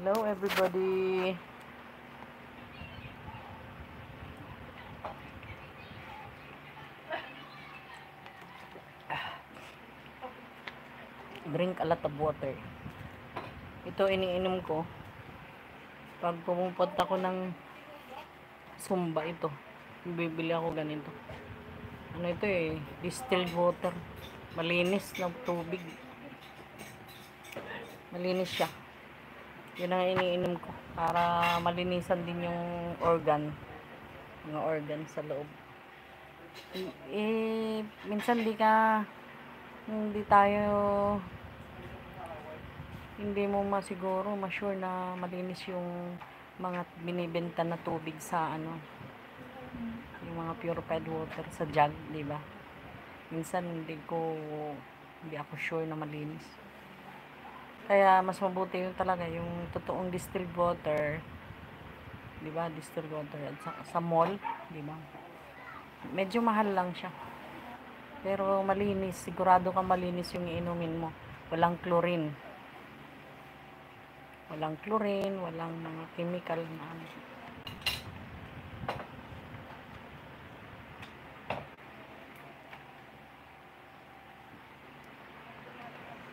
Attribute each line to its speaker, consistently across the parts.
Speaker 1: Hello everybody. Drink a lot of water. Ito iniinom ko pag pumupunta ko ng Zumba. Ito bibili ako ganito. Ano ito distilled water, malinis na tubig, malinis siya. Yun ang iniinom ko para malinisan din yung mga organ sa loob. Minsan hindi mo masiguro, ma-sure na malinis yung mga binibenta na tubig sa yung mga purified water sa jug, di ba? Minsan hindi ako sure na malinis. Kaya mas mabuti yung talaga yung totoong distilled water, di ba? Distilled water at sa mall, di ba? Medyo mahal lang siya. Pero malinis, sigurado ka malinis yung iinumin mo. Walang chlorine. Walang mga chemical na ano.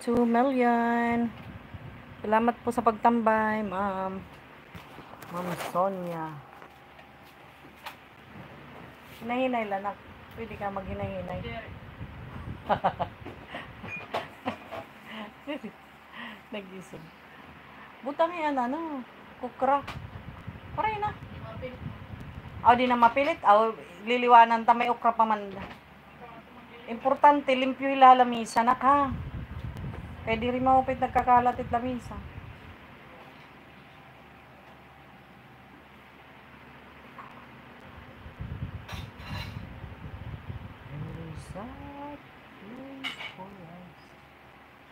Speaker 1: $2 million. Salamat po sa pagtambay, Ma'am Sonia. Hinahinay lang. Pwede ka maghinay-hinay. Nag-isip. Butang yan, kukra. Paray na. Di na mapilit. Liliwanan ta, may ukra pa man. Importante, limpyo ilalamisa na ka. Kaya di rin maupit nagkakalat it lamisa.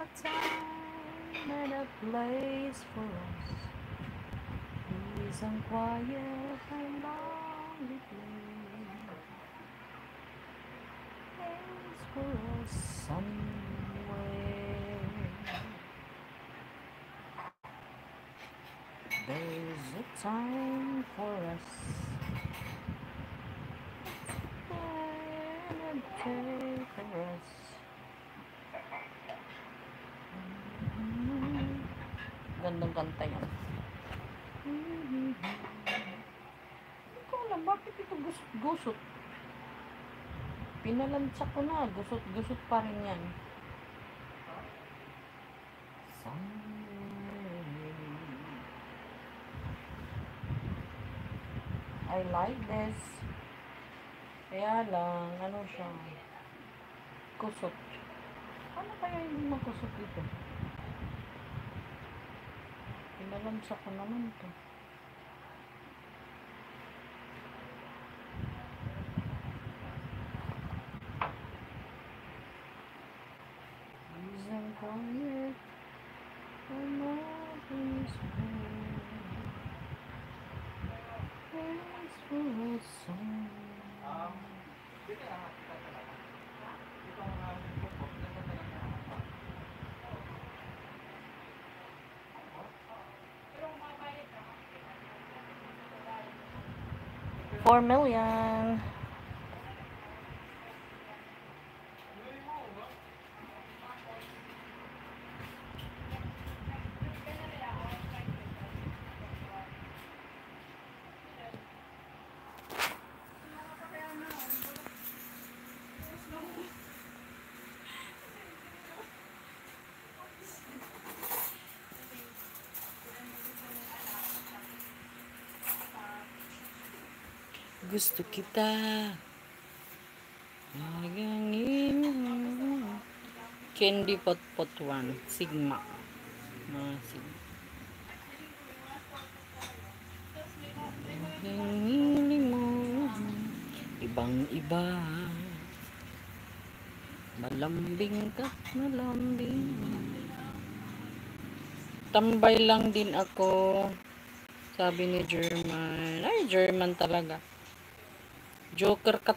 Speaker 1: A time and a place for us. Peace and quiet and lonely place. Place for us somewhere. There's a time for us. And a day for us. Gandang kanta yan. Ikaw lang, bakit ito gusot-gusot? Pinalantsa ko na, gusot-gusot pa rin yan. I like this. Kaya lang, siya? Kusot. Ano kaya yung magkusot dito? Pinalantsa ko naman ito. Isang quiet, I'm always for a song. $4 million. Gusto kita magangin. Candy Pot 1 Sigma. Sigma. Hingili mo ibang iba, malambing ka, malambing. Tambay lang din ako, sabi ni German. Ay, German talaga. Joker ka